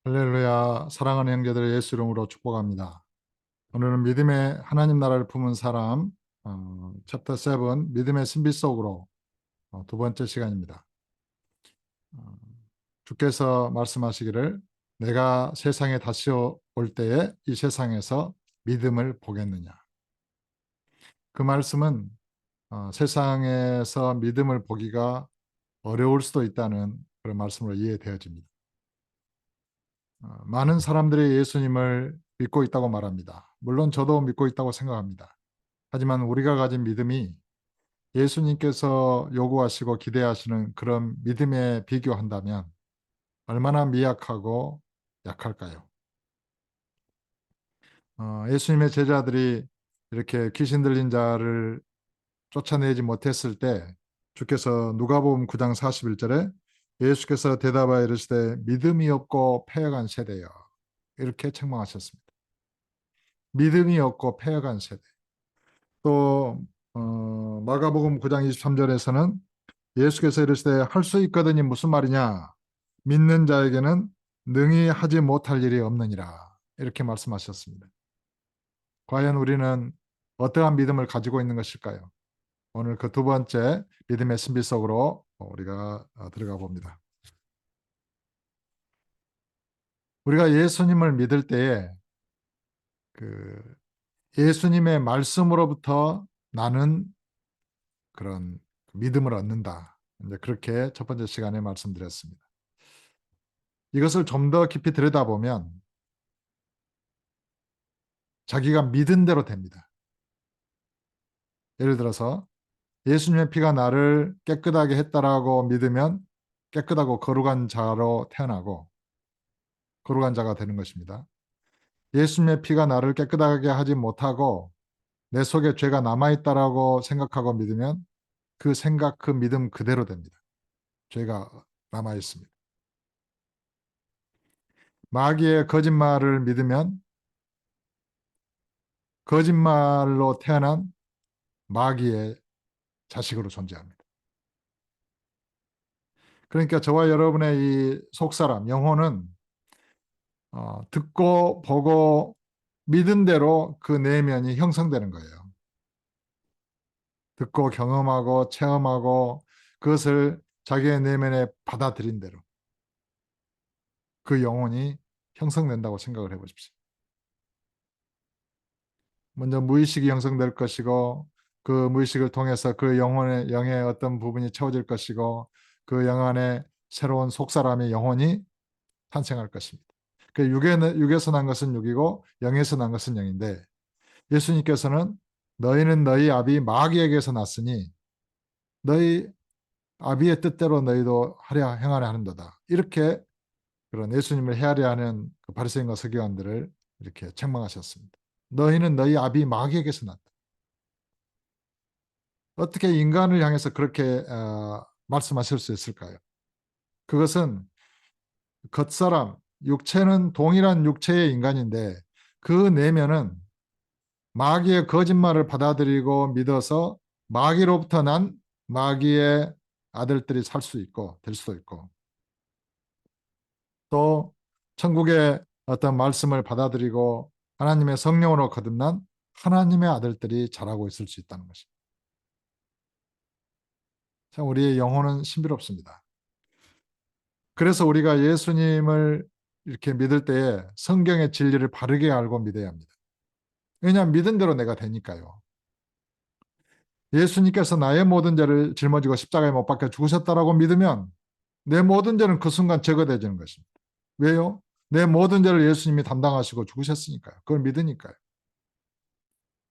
할렐루야, 사랑하는 형제들 예수 이름으로 축복합니다. 오늘은 믿음의 하나님 나라를 품은 사람 챕터 7 믿음의 신비 속으로 두 번째 시간입니다. 어, 주께서 말씀하시기를 내가 세상에 다시 올 때에 이 세상에서 믿음을 보겠느냐. 그 말씀은 세상에서 믿음을 보기가 어려울 수도 있다는 그런 말씀으로 이해되어집니다. 많은 사람들이 예수님을 믿고 있다고 말합니다. 물론 저도 믿고 있다고 생각합니다. 하지만 우리가 가진 믿음이 예수님께서 요구하시고 기대하시는 그런 믿음에 비교한다면 얼마나 미약하고 약할까요? 예수님의 제자들이 이렇게 귀신 들린 자를 쫓아내지 못했을 때 주께서 누가복음 9장 41절에 예수께서 대답하여 이르시되 믿음이 없고 패역한 세대여 이렇게 책망하셨습니다. 믿음이 없고 패역한 세대. 또 마가복음 9장 23절에서는 예수께서 이르시되 할 수 있거든이 무슨 말이냐? 믿는 자에게는 능히 하지 못할 일이 없느니라. 이렇게 말씀하셨습니다. 과연 우리는 어떠한 믿음을 가지고 있는 것일까요? 오늘 그 두 번째 믿음의 신비 속으로 우리가 들어가 봅니다. 우리가 예수님을 믿을 때에 그 예수님의 말씀으로부터 나는 그런 믿음을 얻는다. 이제 그렇게 첫 번째 시간에 말씀드렸습니다. 이것을 좀 더 깊이 들여다보면 자기가 믿은 대로 됩니다. 예를 들어서 예수님의 피가 나를 깨끗하게 했다라고 믿으면 깨끗하고 거룩한 자로 태어나고 거룩한 자가 되는 것입니다. 예수님의 피가 나를 깨끗하게 하지 못하고 내 속에 죄가 남아있다라고 생각하고 믿으면 그 생각, 그 믿음 그대로 됩니다. 죄가 남아있습니다. 마귀의 거짓말을 믿으면 거짓말로 태어난 마귀의 자식으로 존재합니다. 그러니까 저와 여러분의 이 속사람, 영혼은 듣고 보고 믿은 대로 그 내면이 형성되는 거예요. 듣고 경험하고 체험하고 그것을 자기의 내면에 받아들인 대로 그 영혼이 형성된다고 생각을 해보십시오. 먼저 무의식이 형성될 것이고 그 무의식을 통해서 그 영의 어떤 부분이 채워질 것이고 그 영 안에 새로운 속사람의 영혼이 탄생할 것입니다. 그 육에서 난 것은 육이고 영에서 난 것은 영인데 예수님께서는 너희는 너희 아비 마귀에게서 났으니 너희 아비의 뜻대로 너희도 하려 행하려 하는도다. 이렇게 그런 예수님을 헤아려 하는 그 바리새인과 서기관들을 이렇게 책망하셨습니다. 너희는 너희 아비 마귀에게서 났다. 어떻게 인간을 향해서 그렇게 말씀하실 수 있을까요? 그것은 겉사람, 육체는 동일한 육체의 인간인데 그 내면은 마귀의 거짓말을 받아들이고 믿어서 마귀로부터 난 마귀의 아들들이 살 수 있고 될 수도 있고 또 천국의 어떤 말씀을 받아들이고 하나님의 성령으로 거듭난 하나님의 아들들이 자라고 있을 수 있다는 것입니다. 참 우리의 영혼은 신비롭습니다. 그래서 우리가 예수님을 이렇게 믿을 때에 성경의 진리를 바르게 알고 믿어야 합니다. 왜냐하면 믿은 대로 내가 되니까요. 예수님께서 나의 모든 죄를 짊어지고 십자가에 못 박혀 죽으셨다라고 믿으면 내 모든 죄는 그 순간 제거되어지는 것입니다. 왜요? 내 모든 죄를 예수님이 담당하시고 죽으셨으니까요. 그걸 믿으니까요.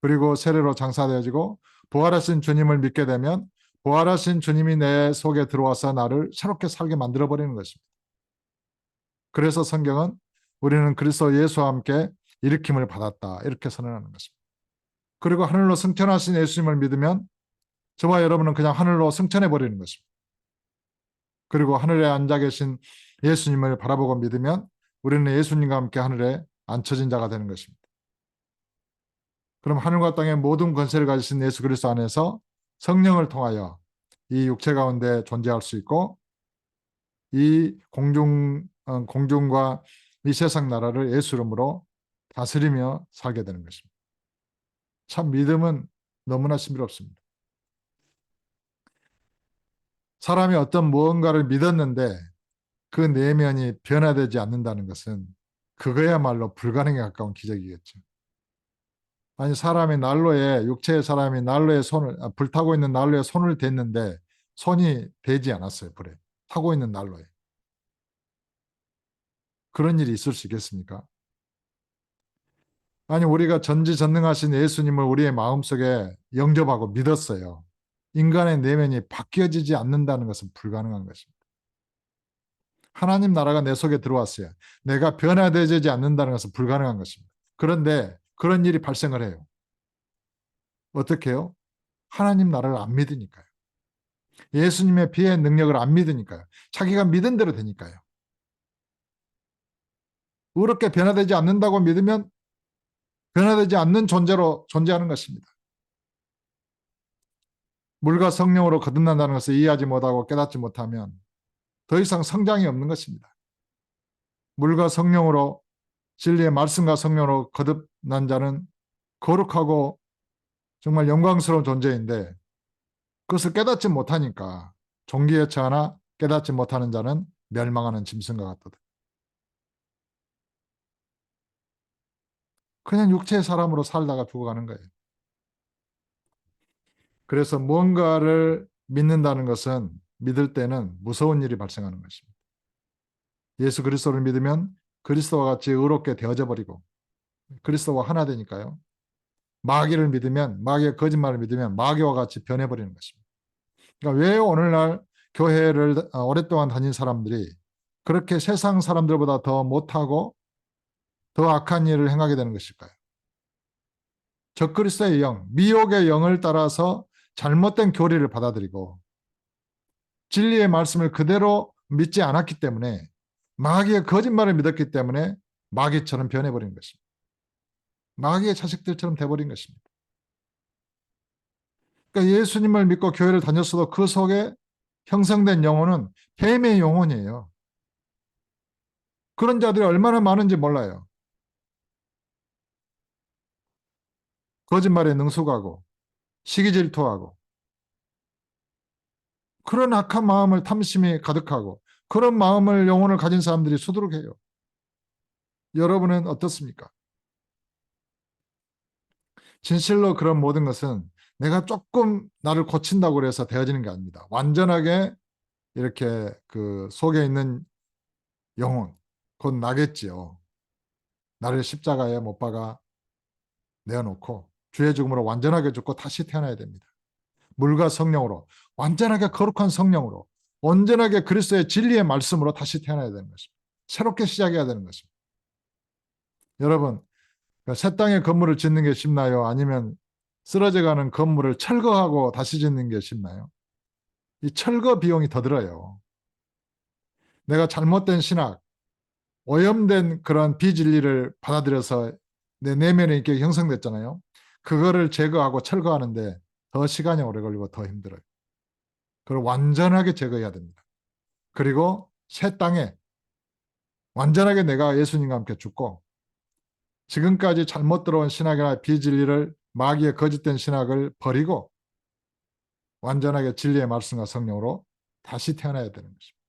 그리고 세례로 장사되어지고 부활하신 주님을 믿게 되면 부활하신 주님이 내 속에 들어와서 나를 새롭게 살게 만들어버리는 것입니다. 그래서 성경은 우리는 그리스도 예수와 함께 일으킴을 받았다 이렇게 선언하는 것입니다. 그리고 하늘로 승천하신 예수님을 믿으면 저와 여러분은 그냥 하늘로 승천해버리는 것입니다. 그리고 하늘에 앉아 계신 예수님을 바라보고 믿으면 우리는 예수님과 함께 하늘에 앉혀진 자가 되는 것입니다. 그럼 하늘과 땅의 모든 권세를 가지신 예수 그리스도 안에서 성령을 통하여 이 육체 가운데 존재할 수 있고 이 공중과 이 세상 나라를 예수 이름으로 다스리며 살게 되는 것입니다. 참 믿음은 너무나 신비롭습니다. 사람이 어떤 무언가를 믿었는데 그 내면이 변화되지 않는다는 것은 그거야말로 불가능에 가까운 기적이겠죠. 아니 사람이 난로에 육체의 사람이 난로에 불타고 있는 난로에 손을 댔는데 손이 대지 않았어요. 불에 타고 있는 난로에. 그런 일이 있을 수 있겠습니까? 아니 우리가 전지전능하신 예수님을 우리의 마음속에 영접하고 믿었어요. 인간의 내면이 바뀌어지지 않는다는 것은 불가능한 것입니다. 하나님 나라가 내 속에 들어왔어요. 내가 변화되지 않는다는 것은 불가능한 것입니다. 그런데 그런 일이 발생을 해요. 어떻게 해요? 하나님 나라를 안 믿으니까요. 예수님의 비의 능력을 안 믿으니까요. 자기가 믿은 대로 되니까요. 그렇게 변화되지 않는다고 믿으면 변화되지 않는 존재로 존재하는 것입니다. 물과 성령으로 거듭난다는 것을 이해하지 못하고 깨닫지 못하면 더 이상 성장이 없는 것입니다. 물과 성령으로 진리의 말씀과 성령으로 거듭난 자는 거룩하고 정말 영광스러운 존재인데 그것을 깨닫지 못하니까 종기에 처하나 깨닫지 못하는 자는 멸망하는 짐승과 같도다. 그냥 육체의 사람으로 살다가 죽어가는 거예요. 그래서 무언가를 믿는다는 것은 믿을 때는 무서운 일이 발생하는 것입니다. 예수 그리스도를 믿으면 그리스도와 같이 의롭게 되어져 버리고 그리스도와 하나 되니까요. 마귀를 믿으면 마귀의 거짓말을 믿으면 마귀와 같이 변해버리는 것입니다. 그러니까 왜 오늘날 교회를 오랫동안 다닌 사람들이 그렇게 세상 사람들보다 더 못하고 더 악한 일을 행하게 되는 것일까요? 적그리스도의 영, 미혹의 영을 따라서 잘못된 교리를 받아들이고 진리의 말씀을 그대로 믿지 않았기 때문에 마귀의 거짓말을 믿었기 때문에 마귀처럼 변해버린 것입니다. 마귀의 자식들처럼 돼버린 것입니다. 그러니까 예수님을 믿고 교회를 다녔어도 그 속에 형성된 영혼은 뱀의 영혼이에요. 그런 자들이 얼마나 많은지 몰라요. 거짓말에 능숙하고 시기질투하고 그런 악한 마음을 탐심이 가득하고 그런 마음을 영혼을 가진 사람들이 수두룩해요. 여러분은 어떻습니까? 진실로 그런 모든 것은 내가 조금 나를 고친다고 해서 되어지는 게 아닙니다. 완전하게 이렇게 그 속에 있는 영혼, 곧 나겠지요. 나를 십자가에 못 박아 내어놓고 주의 죽음으로 완전하게 죽고 다시 태어나야 됩니다. 물과 성령으로 완전하게 거룩한 성령으로 온전하게 그리스도의 진리의 말씀으로 다시 태어나야 되는 것입니다. 새롭게 시작해야 되는 것입니다. 여러분 새 땅에 건물을 짓는 게 쉽나요? 아니면 쓰러져가는 건물을 철거하고 다시 짓는 게 쉽나요? 이 철거 비용이 더 들어요. 내가 잘못된 신학, 오염된 그런 비진리를 받아들여서 내 내면에 있게 형성됐잖아요. 그거를 제거하고 철거하는데 더 시간이 오래 걸리고 더 힘들어요. 그걸 완전하게 제거해야 됩니다. 그리고 새 땅에 완전하게 내가 예수님과 함께 죽고 지금까지 잘못 들어온 신학이나 비진리를 마귀의 거짓된 신학을 버리고 완전하게 진리의 말씀과 성령으로 다시 태어나야 되는 것입니다.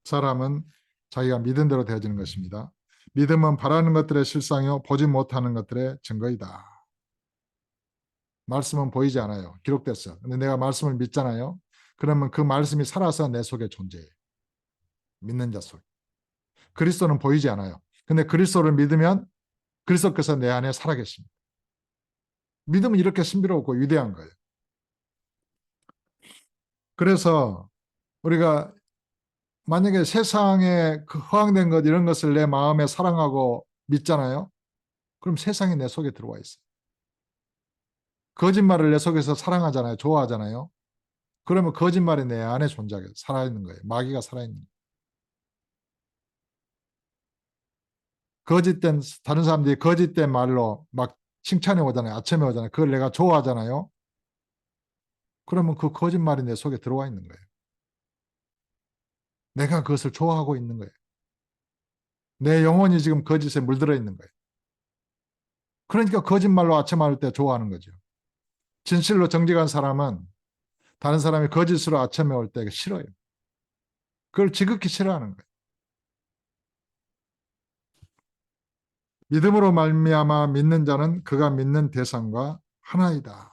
사람은 자기가 믿은 대로 되어지는 것입니다. 믿음은 바라는 것들의 실상이요 보지 못하는 것들의 증거이다. 말씀은 보이지 않아요. 기록됐어요. 근데 내가 말씀을 믿잖아요. 그러면 그 말씀이 살아서 내 속에 존재해요. 믿는 자 속. 그리스도는 보이지 않아요. 근데 그리스도를 믿으면 그리스도께서 내 안에 살아계십니다. 믿음은 이렇게 신비롭고 위대한 거예요. 그래서 우리가 만약에 세상에 그 허황된 것 이런 것을 내 마음에 사랑하고 믿잖아요. 그럼 세상이 내 속에 들어와 있어요. 거짓말을 내 속에서 사랑하잖아요. 좋아하잖아요. 그러면 거짓말이 내 안에 존재하게 살아있는 거예요. 마귀가 살아있는 거예요. 거짓된 다른 사람들이 거짓된 말로 막 칭찬해 오잖아요. 아첨해 오잖아요. 그걸 내가 좋아하잖아요. 그러면 그 거짓말이 내 속에 들어와 있는 거예요. 내가 그것을 좋아하고 있는 거예요. 내 영혼이 지금 거짓에 물들어 있는 거예요. 그러니까 거짓말로 아첨할 때 좋아하는 거죠. 진실로 정직한 사람은 다른 사람이 거짓으로 아첨해 올 때 싫어요. 그걸 지극히 싫어하는 거예요. 믿음으로 말미암아 믿는 자는 그가 믿는 대상과 하나이다.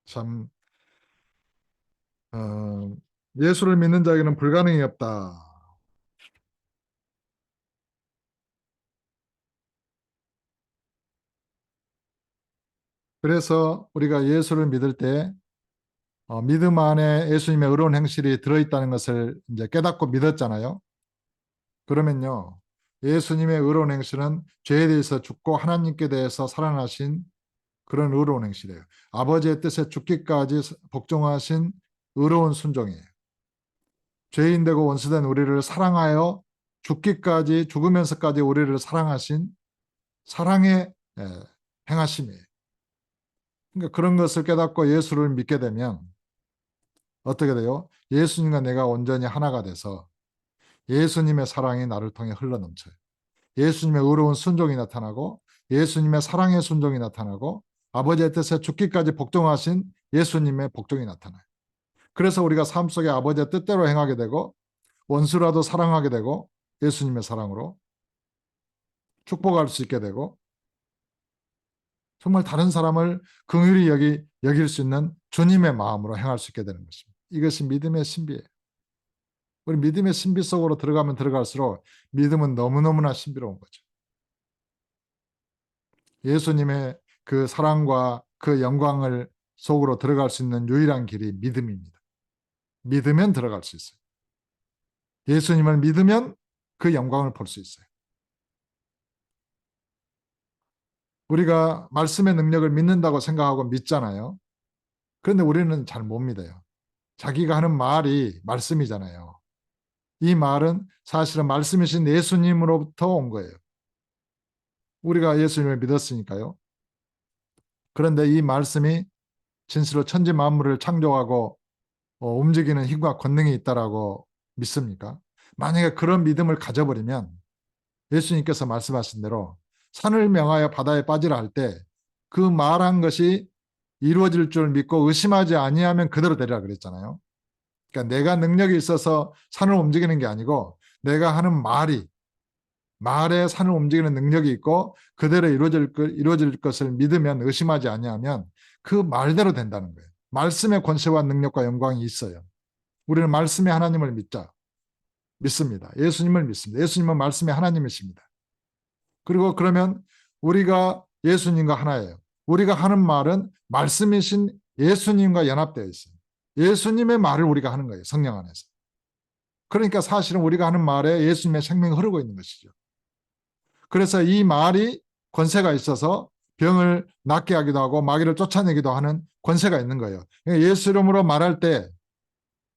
참 예수를 믿는 자에게는 불가능이 없다. 그래서 우리가 예수를 믿을 때 믿음 안에 예수님의 의로운 행실이 들어있다는 것을 이제 깨닫고 믿었잖아요. 그러면요, 예수님의 의로운 행실은 죄에 대해서 죽고 하나님께 대해서 살아나신 그런 의로운 행실이에요. 아버지의 뜻에 죽기까지 복종하신 의로운 순종이에요. 죄인 되고 원수된 우리를 사랑하여 죽기까지 죽으면서까지 우리를 사랑하신 사랑의 행하심이에요. 그러니까 그런 것을 깨닫고 예수를 믿게 되면 어떻게 돼요? 예수님과 내가 온전히 하나가 돼서 예수님의 사랑이 나를 통해 흘러넘쳐요. 예수님의 의로운 순종이 나타나고 예수님의 사랑의 순종이 나타나고 아버지의 뜻에 죽기까지 복종하신 예수님의 복종이 나타나요. 그래서 우리가 삶 속에 아버지의 뜻대로 행하게 되고 원수라도 사랑하게 되고 예수님의 사랑으로 축복할 수 있게 되고 정말 다른 사람을 긍휼히 여길 수 있는 주님의 마음으로 행할 수 있게 되는 것입니다. 이것이 믿음의 신비예요. 우리 믿음의 신비 속으로 들어가면 들어갈수록 믿음은 너무너무나 신비로운 거죠. 예수님의 그 사랑과 그 영광을 속으로 들어갈 수 있는 유일한 길이 믿음입니다. 믿으면 들어갈 수 있어요. 예수님을 믿으면 그 영광을 볼 수 있어요. 우리가 말씀의 능력을 믿는다고 생각하고 믿잖아요. 그런데 우리는 잘 못 믿어요. 자기가 하는 말이 말씀이잖아요. 이 말은 사실은 말씀이신 예수님으로부터 온 거예요. 우리가 예수님을 믿었으니까요. 그런데 이 말씀이 진실로 천지 만물을 창조하고 움직이는 힘과 권능이 있다라고 믿습니까? 만약에 그런 믿음을 가져버리면 예수님께서 말씀하신 대로 산을 명하여 바다에 빠지라 할 때 그 말한 것이 이루어질 줄 믿고 의심하지 아니하면 그대로 되리라 그랬잖아요. 그러니까 내가 능력이 있어서 산을 움직이는 게 아니고 내가 하는 말에 산을 움직이는 능력이 있고 그대로 이루어질 것을 믿으면 의심하지 아니하면 그 말대로 된다는 거예요. 말씀의 권세와 능력과 영광이 있어요. 우리는 말씀의 하나님을 믿습니다. 예수님을 믿습니다. 예수님은 말씀의 하나님이십니다. 그리고 그러면 우리가 예수님과 하나예요. 우리가 하는 말은 말씀이신 예수님과 연합되어 있어요. 예수님의 말을 우리가 하는 거예요. 성령 안에서. 그러니까 사실은 우리가 하는 말에 예수님의 생명이 흐르고 있는 것이죠. 그래서 이 말이 권세가 있어서 병을 낫게 하기도 하고 마귀를 쫓아내기도 하는 권세가 있는 거예요. 예수 이름으로 말할 때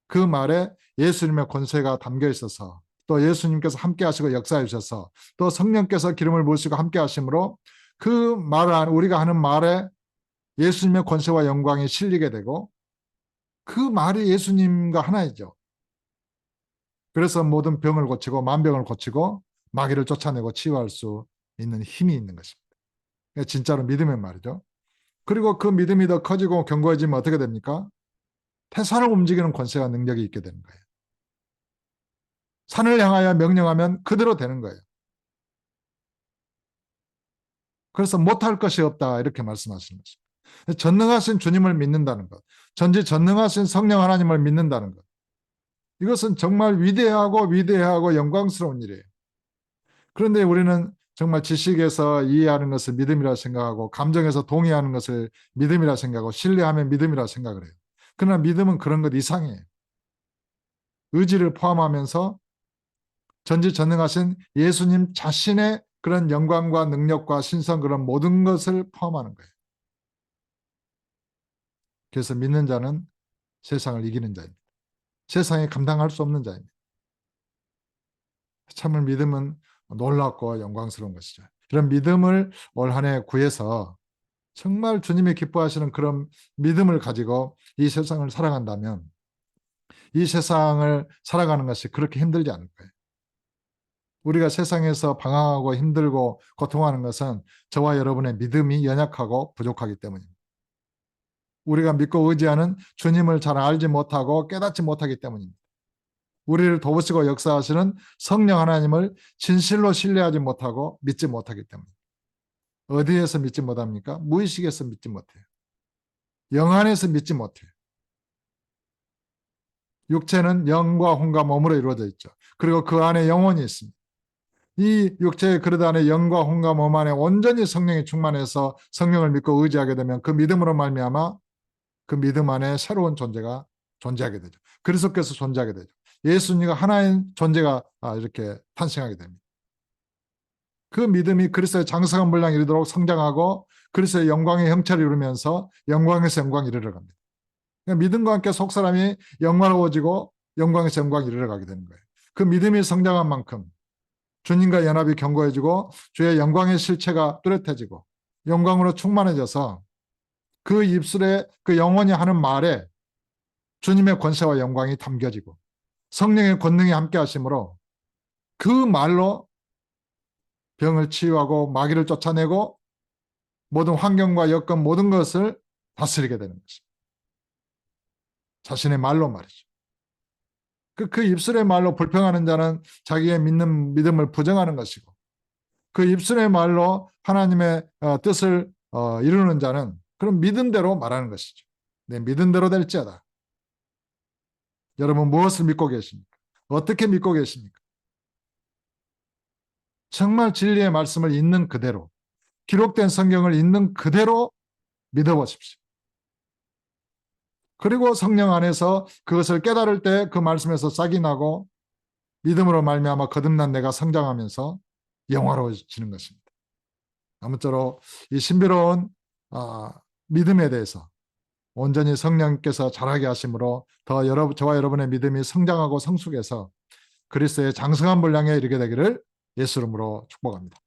그 말에 예수님의 권세가 담겨 있어서 또 예수님께서 함께 하시고 역사해 주셔서 또 성령께서 기름을 부으시고 함께 하심으로 그 말을 우리가 하는 말에 예수님의 권세와 영광이 실리게 되고 그 말이 예수님과 하나이죠. 그래서 모든 병을 고치고 만병을 고치고 마귀를 쫓아내고 치유할 수 있는 힘이 있는 것입니다. 진짜로 믿음의 말이죠. 그리고 그 믿음이 더 커지고 견고해지면 어떻게 됩니까? 태산을 움직이는 권세와 능력이 있게 되는 거예요. 산을 향하여 명령하면 그대로 되는 거예요. 그래서 못할 것이 없다 이렇게 말씀하시는 것입니다. 전능하신 주님을 믿는다는 것, 전지전능하신 성령 하나님을 믿는다는 것, 이것은 정말 위대하고 영광스러운 일이에요. 그런데 우리는 정말 지식에서 이해하는 것을 믿음이라 생각하고 감정에서 동의하는 것을 믿음이라 생각하고 신뢰하면 믿음이라 생각을 해요. 그러나 믿음은 그런 것 이상이에요. 의지를 포함하면서 전지전능하신 예수님 자신의 그런 영광과 능력과 신성 그런 모든 것을 포함하는 거예요. 그래서 믿는 자는 세상을 이기는 자입니다. 세상에 감당할 수 없는 자입니다. 참을 믿음은 놀랍고 영광스러운 것이죠. 이런 믿음을 올 한 해 구해서 정말 주님이 기뻐하시는 그런 믿음을 가지고 이 세상을 살아간다면 이 세상을 살아가는 것이 그렇게 힘들지 않을 거예요. 우리가 세상에서 방황하고 힘들고 고통하는 것은 저와 여러분의 믿음이 연약하고 부족하기 때문입니다. 우리가 믿고 의지하는 주님을 잘 알지 못하고 깨닫지 못하기 때문입니다. 우리를 도우시고 역사하시는 성령 하나님을 진실로 신뢰하지 못하고 믿지 못하기 때문입니다. 어디에서 믿지 못합니까? 무의식에서 믿지 못해요. 영 안에서 믿지 못해요. 육체는 영과 혼과 몸으로 이루어져 있죠. 그리고 그 안에 영혼이 있습니다. 이 육체의 그릇 안에 영과 혼과 몸 안에 온전히 성령이 충만해서 성령을 믿고 의지하게 되면 그 믿음으로 말미암아 그 믿음 안에 새로운 존재가 존재하게 되죠. 그리스도께서 존재하게 되죠. 예수님과 하나의 존재가 이렇게 탄생하게 됩니다. 그 믿음이 그리스도의 장성한 분량에 이르도록 성장하고 그리스도의 영광의 형체를 이루면서 영광에서 영광에 이르러 갑니다. 그러니까 믿음과 함께 속사람이 영광로워지고 영광에서 영광에 이르러 가게 되는 거예요. 그 믿음이 성장한 만큼 주님과 연합이 견고해지고 주의 영광의 실체가 뚜렷해지고 영광으로 충만해져서 그 입술에 그 영혼이 하는 말에 주님의 권세와 영광이 담겨지고 성령의 권능이 함께 하심으로 그 말로 병을 치유하고 마귀를 쫓아내고 모든 환경과 여건 모든 것을 다스리게 되는 것입니다. 자신의 말로 말이죠. 그 입술의 말로 불평하는 자는 자기의 믿는 믿음을 부정하는 것이고 그 입술의 말로 하나님의 뜻을 이루는 자는 그런 믿음대로 말하는 것이죠. 내 믿음대로 될지어다. 여러분 무엇을 믿고 계십니까? 어떻게 믿고 계십니까? 정말 진리의 말씀을 있는 그대로 기록된 성경을 있는 그대로 믿어보십시오. 그리고 성령 안에서 그것을 깨달을 때 그 말씀에서 싹이 나고 믿음으로 말미암아 거듭난 내가 성장하면서 영화로워지는 것입니다. 아무쪼록 이 신비로운 믿음에 대해서 온전히 성령께서 자라게 하심으로 더 저와 여러분의 믿음이 성장하고 성숙해서 그리스도의 장성한 분량에 이르게 되기를 예수 이름으로 축복합니다.